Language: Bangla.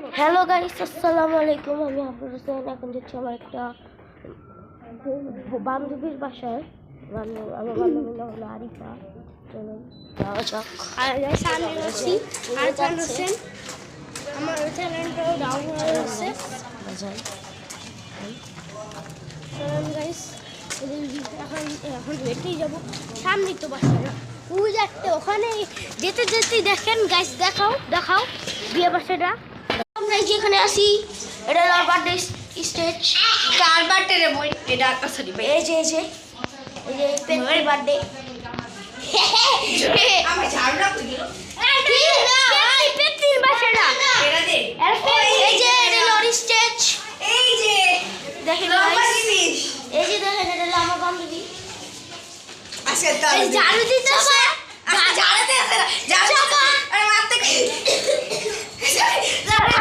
হ্যালো গাইস, আসসালামু আলাইকুম। আমি আফরোজ হোসেন। এখন যাচ্ছি আমার একটা বান্ধবীর বাসায়। আমার বান্ধবীর নাম হলো আরিফা। চলুন যাওয়া যাক। আর গাইস আমি আছি আরফান হোসেন। আমার চ্যানেলটাও ডাউনলোড আছে। চলুন গাইস, এখন হেঁটেই যাবো। সামনেই তো বাসাটা, ওই যাচ্ছে। ওখানে যেতে যেতে দেখেন গাইস, দেখাও বিয়ে বাসাটা। আমরা যেখানে আসি, এটা আমার বার্থডে স্টেজ। কার বার্থডে রে বই? এটা সরি ভাই, এই যে পেটের বার্থডে। আমি ঝাড়ুটা কই গেল? পেটের বাসাটা। এরা দে। এই যে এটা লরি স্টেজ। এই যে দেখেন লম্বা guys, জিনিস। এই যে দেখেন, এটা হলো আমার বান্ধবী। আজকে তো এই ঝাড়ু দিয়ে